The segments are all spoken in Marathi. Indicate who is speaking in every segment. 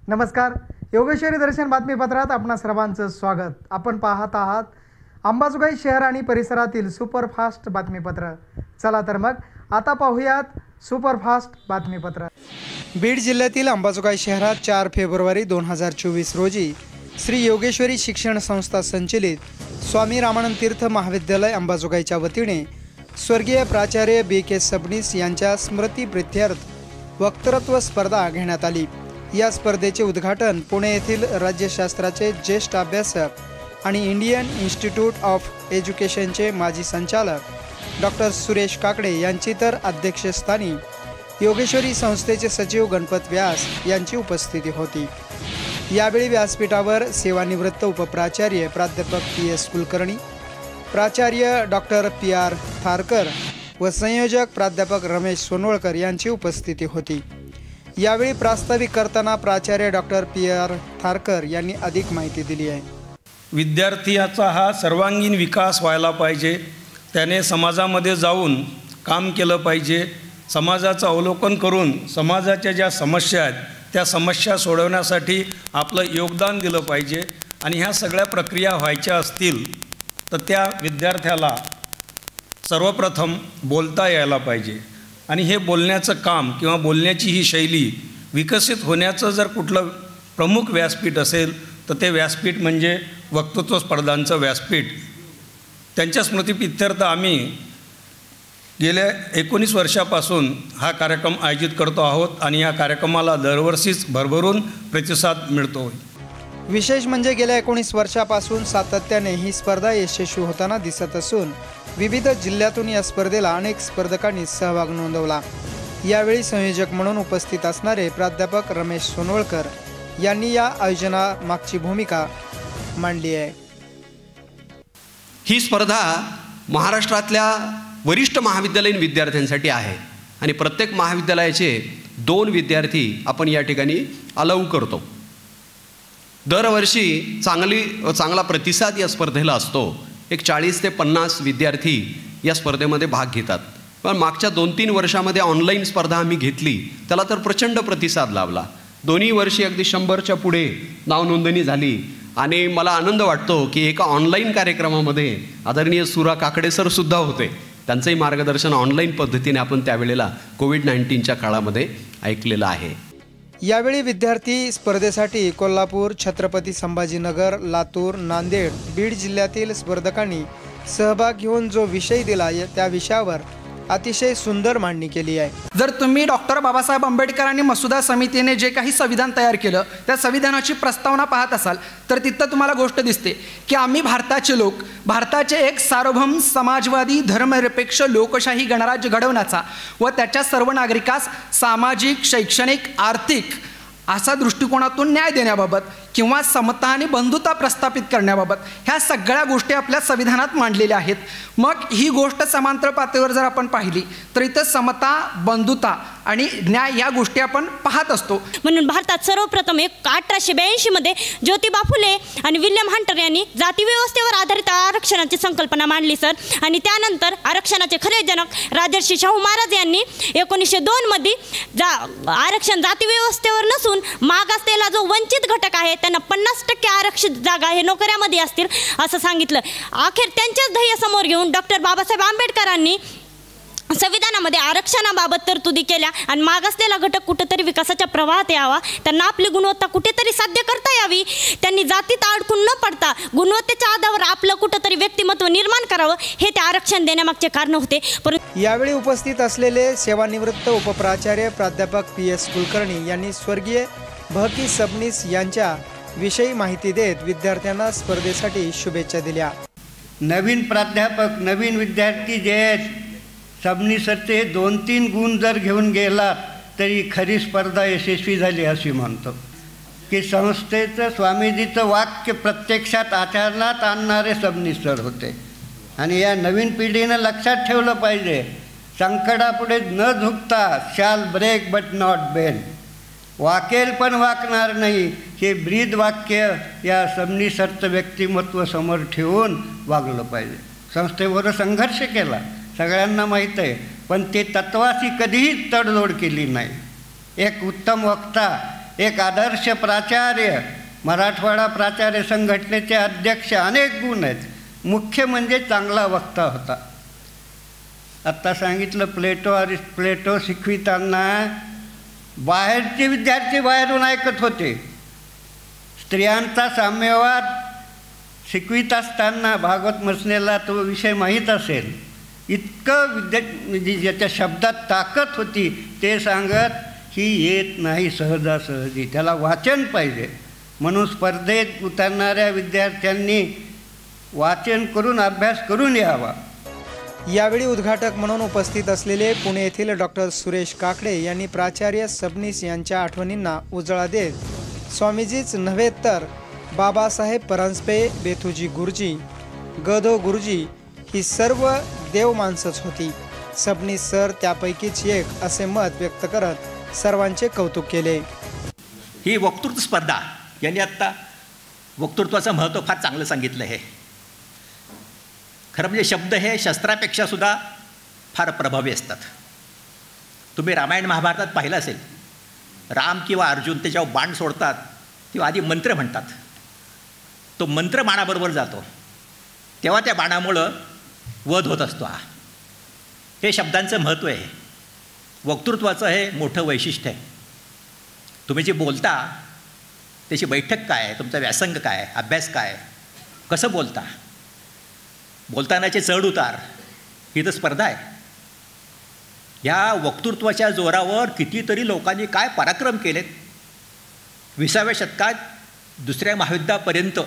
Speaker 1: नमस्कार. योगेश्वरी दर्शन बातमीपत्रात आपणा सर्वांचं स्वागत. आपण पाहत आहात अंबाजोगाई शहर आणि परिसरातील सुपरफास्ट बातमीपत्र. चला तर मग आता पाहूयात सुपरफास्ट बातमीपत्र. बीड जिल्ह्यातील अंबाजोगाई शहरात 4 फेब्रुवारी 2024 रोजी श्री योगेश्वरी शिक्षण संस्था संचलित स्वामी रामानंद तीर्थ महाविद्यालय अंबाजोगाईच्या वतीने स्वर्गीय प्राचार्य BK सबनीस यांच्या स्मृतिप्रित्यर्थ वक्तृत्व स्पर्धा घेण्यात आली. या स्पर्धेचे उद्घाटन पुणे येथील राज्यशास्त्राचे ज्येष्ठ अभ्यासक आणि इंडियन इन्स्टिट्यूट ऑफ एज्युकेशनचे माजी संचालक डॉक्टर सुरेश काकडे यांची तर अध्यक्षस्थानी योगेश्वरी संस्थेचे सचिव गणपत व्यास यांची उपस्थिती होती. यावेळी व्यासपीठावर सेवानिवृत्त उपप्राचार्य प्राध्यापक PS कुलकर्णी, प्राचार्य डॉक्टर PR थारकर व संयोजक प्राध्यापक रमेश सोनवळकर यांची उपस्थिती होती. यावेळी प्रास्ताविक करताना प्राचार्य डॉक्टर PR थारकर यांनी अधिक माहिती दिली आहे.
Speaker 2: विद्यार्थ्याचा हा सर्वांगीण विकास व्हायला पाहिजे. त्याने समाजामध्ये जाऊन काम केलं पाहिजे. समाजाचं अवलोकन करून समाजाच्या ज्या समस्या आहेत त्या समस्या सोडवण्यासाठी आपलं योगदान दिलं पाहिजे. आणि ह्या सगळ्या प्रक्रिया व्हायच्या असतील तर त्या विद्यार्थ्याला सर्वप्रथम बोलता यायला पाहिजे. आणि हे बोलण्याचं काम किंवा बोलण्याची ही शैली विकसित होण्याचं जर कुठलं प्रमुख व्यासपीठ असेल तर ते व्यासपीठ म्हणजे वक्तृत्व स्पर्धांचं व्यासपीठ. त्यांच्या स्मृतिप्रित्यर्थ आम्ही गेल्या 19 वर्षापासून हा कार्यक्रम आयोजित करतो आहोत आणि या कार्यक्रमाला दरवर्षीच भरभरून प्रतिसाद मिळतो.
Speaker 1: विशेष म्हणजे गेल्या 19 वर्षापासून सातत्याने ही स्पर्धा यशस्वी होताना दिसत असून विविध जिल्ह्यातून या स्पर्धेला अनेक स्पर्धकांनी सहभाग नोंदवला. यावेळी संयोजक म्हणून उपस्थित असणारे प्राध्यापक रमेश सोनवळकर यांनी या आयोजनामागची भूमिका मांडली आहे.
Speaker 3: ही स्पर्धा महाराष्ट्रातल्या वरिष्ठ महाविद्यालयीन विद्यार्थ्यांसाठी आहे आणि प्रत्येक महाविद्यालयाचे 2 विद्यार्थी आपण या ठिकाणी अलाऊ करतो. दरवर्षी चांगला प्रतिसाद या स्पर्धेला असतो. एक 40 ते 50 विद्यार्थी या स्पर्धेमध्ये भाग घेतात. पण मागच्या 2-3 वर्षामध्ये ऑनलाईन स्पर्धा आम्ही घेतली, त्याला तर प्रचंड प्रतिसाद लाभला. दोन्ही वर्षी अगदी 100च्या पुढे नावनोंदणी झाली. आणि मला आनंद वाटतो की एका ऑनलाईन कार्यक्रमामध्ये आदरणीय सुरा काकडे सरसुद्धा होते. त्यांचंही मार्गदर्शन ऑनलाईन पद्धतीने आपण त्यावेळेला कोविड-19च्या काळामध्ये ऐकलेलं आहे.
Speaker 1: यावेळी विद्यार्थी स्पर्धेसाठी कोल्हापूर, छत्रपती संभाजीनगर, लातूर, नांदेड, बीड जिल्ह्यातील स्पर्धकांनी सहभाग घेऊन जो विषय दिला त्या विषयावर अतिशय सुंदर मांडणी केली आहे.
Speaker 4: जर तुम्ही डॉक्टर बाबासाहेब आंबेडकरांनी मसुदा समितीने जे काही संविधान तयार केलं त्या संविधानाची प्रस्तावना पाहत असाल तर तिथं तुम्हाला गोष्ट दिसते की आम्ही भारताचे लोक, भारताचे एक सार्वभौम समाजवादी धर्मनिरपेक्ष लोकशाही गणराज्य घडवण्याचा व त्याच्या सर्व नागरिकास सामाजिक, शैक्षणिक, आर्थिक असा दृष्टिकोनातून न्याय देण्याबाबत किंवा समता आणि बंधुता प्रस्थापित करण्याबाबत ह्या सगळ्या गोष्टी आपल्या संविधानात मांडलेल्या आहेत. मग ही गोष्ट समांतर पातळीवर जर आपण पाहिली तर इथं समता, बंधुता आणि न्याय या गोष्टी आपण पाहत असतो.
Speaker 5: म्हणून भारतात सर्वप्रथम 1882 मध्ये ज्योतिबा फुले आणि विल्यम हंटर यांनी जातीव्यवस्थेवर आधारित आरक्षणाची संकल्पना मांडली सर. आणि त्यानंतर आरक्षणाचे खरे जनक राजर्षी शाहू महाराज यांनी 1902 मध्ये आरक्षण जातीव्यवस्थेवर नसून मागासलेला जो वंचित घटक आहे त्यांना 50% आरक्षित जागा हे नोकऱ्यामध्ये असतील असं सांगितलं. अखेर त्यांच्याच ध्येय समोर घेऊन डॉक्टर बाबासाहेब आंबेडकरांनी संविधानामध्ये आरक्षणाबाबत तरतुदी केल्या आणि मागासलेला घटक कुठेतरी विकासाच्या प्रवाहात यावा, त्यांना आपली गुणवत्ता कुठेतरी साध्य करता यावी, त्यांनी जातीत अडकून न पडता गुणवत्तेच्या आधारावर आपलं कुठेतरी व्यक्तिमत्व निर्माण करावं हे ते आरक्षण देण्यामागचे कारण होते.
Speaker 1: यावेळी उपस्थित असलेले सेवानिवृत्त उपप्राचार्य प्राध्यापक PS कुलकर्णी यांनी स्वर्गीय BK सबनीस यांच्या विषयी माहिती देत विद्यार्थ्यांना स्पर्धेसाठी शुभेच्छा दिल्या.
Speaker 6: नवीन प्राध्यापक, नवीन विद्यार्थी जे आहेत, सबनीसचे 2-3 गुण जर घेऊन गेला तरी खरी स्पर्धा यशस्वी झाली अशी म्हणतो. की संस्थेचं स्वामीजीचं वाक्य प्रत्यक्षात आचरणात आणणारे सबनीस सर होते. आणि या नवीन पिढीनं लक्षात ठेवलं पाहिजे, संकटापुढे न झुकता shall break but not bend, वाकेल पण वाकणार नाही, हे ब्रीद वाक्य या सबनीस सरचं व्यक्तिमत्व समोर ठेवून वागलं पाहिजे. संस्थेवर संघर्ष केला सगळ्यांना माहीत आहे, पण ते तत्वाशी कधीही तडजोड केली नाही. एक उत्तम वक्ता एक आदर्श प्राचार्य, मराठवाडा प्राचार्य संघटनेचे अध्यक्ष, अनेक गुण आहेत. मुख्य म्हणजे चांगला वक्ता होता. आत्ता सांगितलं प्लेटो शिकविताना बाहेरचे विद्यार्थी बाहेरून ऐकत होते. स्त्रियांचा साम्यवाद शिकवित असताना भागवत मसनेला तो विषय माहीत असेल, इतकं म्हणजे ज्याच्या शब्दात ताकद होती ते सांगत ही येत नाही सहजासहजी, त्याला वाचन पाहिजे. म्हणून स्पर्धेत उतरणाऱ्या विद्यार्थ्यांनी वाचन करून अभ्यास करून यावा.
Speaker 1: यावेळी उद्घाटक म्हणून उपस्थित असलेले पुणे येथील डॉक्टर सुरेश काकडे यांनी प्राचार्य सबनीस यांच्या आठवणींना उजाळा देत स्वामीजीच नव्हे तर बाबासाहेब परांजपे, बेथुजी गुरुजी, गदो गुरुजी ही सर्व देव माणसंच होती. सबनीस सर त्यापैकीच एक असे मत व्यक्त करत सर्वांचे कौतुक केले.
Speaker 7: ही वक्तृत्व स्पर्धा यांनी आत्ता वक्तृत्वाचं महत्त्व फार चांगलं सांगितलं आहे. खरं म्हणजे शब्द हे शस्त्रापेक्षा सुद्धा फार प्रभावी असतात. तुम्ही रामायण महाभारतात पाहिलं असेल, राम किंवा अर्जुन ते जेव्हा बाण सोडतात तेव्हा आधी मंत्र म्हणतात. तो मंत्र बाणाबरोबर जातो तेव्हा त्या बाणामुळं वध होत असतो. हे शब्दांचं महत्त्व आहे. वक्तृत्वाचं हे मोठं वैशिष्ट्य आहे. तुम्ही जे बोलता त्याची बैठक काय, तुमचा व्यासंग काय, अभ्यास काय, कसं बोलतानाचे चढ उतार, ही तर स्पर्धा आहे. ह्या वक्तृत्वाच्या जोरावर कितीतरी लोकांनी काय पराक्रम केलेत. 20व्या शतकात दुसऱ्या महायुद्धापर्यंत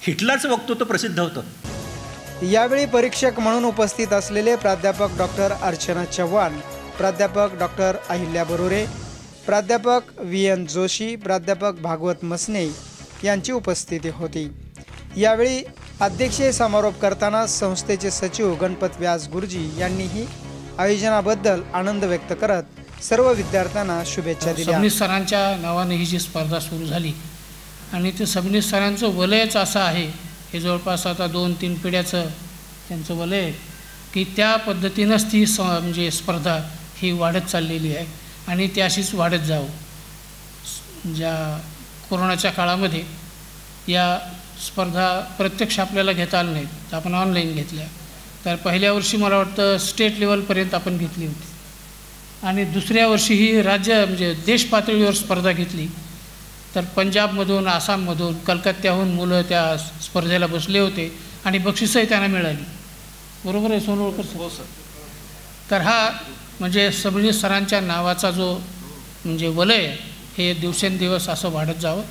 Speaker 7: हिटलरचं वक्तृत्व प्रसिद्ध होतं.
Speaker 1: यावेळी परीक्षक म्हणून उपस्थित असलेले प्राध्यापक डॉक्टर अर्चना चव्हाण, प्राध्यापक डॉक्टर अहिल्या बरोरे, प्राध्यापक VN जोशी, प्राध्यापक भागवत मसने यांची उपस्थिती होती. यावेळी अध्यक्षीय समारोप करताना संस्थेचे सचिव गणपत व्यास गुरुजी यांनीही आयोजनाबद्दल आनंद व्यक्त करत सर्व विद्यार्थ्यांना शुभेच्छा दिल्या.
Speaker 8: सबनीस सरांच्या नावाने ही जी स्पर्धा सुरू झाली आणि ते सबनीस सरांचं वलयच असं आहे, हे जवळपास आता 2-3 पिढ्याचं त्यांचं वलय आहे की त्या पद्धतीनंच ती म्हणजे स्पर्धा ही वाढत चाललेली आहे आणि ती अशीच वाढत जावं. ज्या कोरोनाच्या काळामध्ये या स्पर्धा प्रत्यक्ष आपल्याला घेता आल्या नाहीत, तर आपण ऑनलाईन घेतल्या. तर पहिल्या वर्षी मला वाटतं स्टेट लेवलपर्यंत आपण घेतली होती आणि दुसऱ्या वर्षी ही राज्य म्हणजे देश पातळीवर स्पर्धा घेतली. तर पंजाबमधून, आसाममधून, कलकत्त्याहून मुलं त्या स्पर्धेला बसले होते आणि बक्षीसही त्यांना मिळाली. बरोबर आहे सोनवळकर सर? हो सर. तर हा म्हणजे सबनीस सरांच्या नावाचा जो म्हणजे वलय हे दिवसेंदिवस असं वाढत जावं.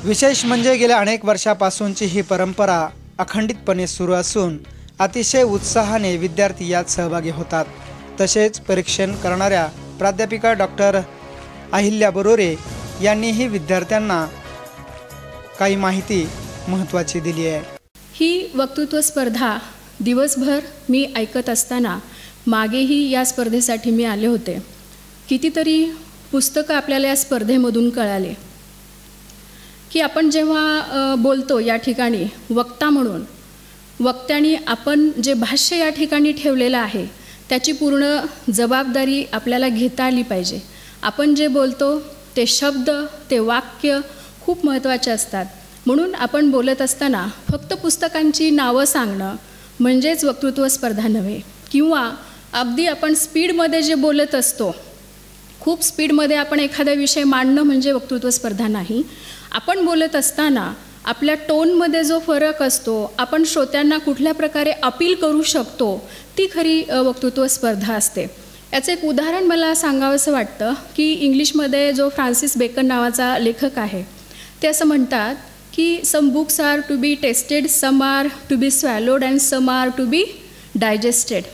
Speaker 1: विशेष म्हणजे गेल्या अनेक वर्षापासूनची ही परंपरा अखंडितपणे सुरू असून अतिशय उत्साहाने विद्यार्थी यात सहभागी होतात. तसेच परीक्षण करणाऱ्या प्राध्यापिका डॉक्टर अहिल्या बरोरे यांनीही विद्यार्थ्यांना काही माहिती महत्त्वाची दिली आहे.
Speaker 9: ही वक्तृत्व स्पर्धा दिवसभर मी ऐकत असताना मागेही या स्पर्धेसाठी मी आले होते. कितीतरी पुस्तकं आपल्याला या स्पर्धेमधून कळाले की आपण जेव्हा बोलतो या ठिकाणी वक्ता म्हणून, वक्त्याने आपण जे भाष्य या ठिकाणी ठेवलेलं आहे त्याची पूर्ण जबाबदारी आपल्याला घेता आली पाहिजे. आपण जे बोलतो ते शब्द, ते वाक्य खूप महत्त्वाचे असतात. म्हणून आपण बोलत असताना फक्त पुस्तकांची नावं सांगणं म्हणजेच वक्तृत्व स्पर्धा नव्हे. किंवा अगदी आपण स्पीडमध्ये जे बोलत असतो, खूप स्पीडमध्ये आपण एखादा विषय मांडणं म्हणजे वक्तृत्व स्पर्धा नाही. आपण बोलत असताना आपल्या टोनमध्ये जो फरक असतो, आपण श्रोत्यांना कुठल्या प्रकारे अपील करू शकतो, ती खरी वक्तृत्व स्पर्धा असते. याचं एक उदाहरण मला सांगावंसं वाटतं की इंग्लिशमध्ये जो फ्रान्सिस बेकन नावाचा लेखक आहे ते असं म्हणतात की some books are to be tasted, some are to be swallowed and some are to be digested.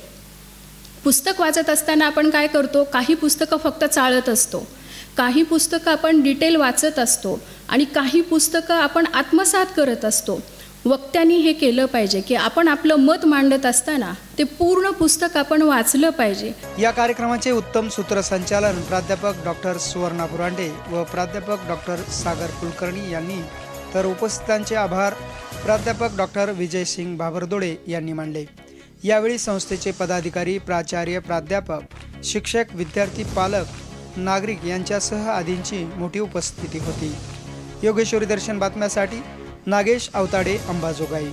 Speaker 9: पुस्तक वाचत असताना आपण काय करतो, काही पुस्तकं फक्त चाळत असतो, काही पुस्तकं आपण डिटेल वाचत असतो आणि काही पुस्तकं आपण आत्मसात करत असतो. वक्त्यांनी हे केलं पाहिजे की आपण आपलं मत मांडत असताना ते पूर्ण पुस्तक आपण वाचलं पाहिजे.
Speaker 1: या कार्यक्रमाचे उत्तम सूत्रसंचालन प्राध्यापक डॉक्टर सुवर्णा बुरांडे व प्राध्यापक डॉक्टर सागर कुलकर्णी यांनी, तर उपस्थितांचे आभार प्राध्यापक डॉक्टर विजयसिंग भाबरदोडे यांनी मानले. यावेळी संस्थेचे पदाधिकारी, प्राचार्य, प्राध्यापक, शिक्षक, विद्यार्थी, पालक नागरिक यांच्यासह आदींची मोठी उपस्थिती होती. योगेश्वरी दर्शन बातम्यासाठी नागेश अवताडे, अंबाजोगाई.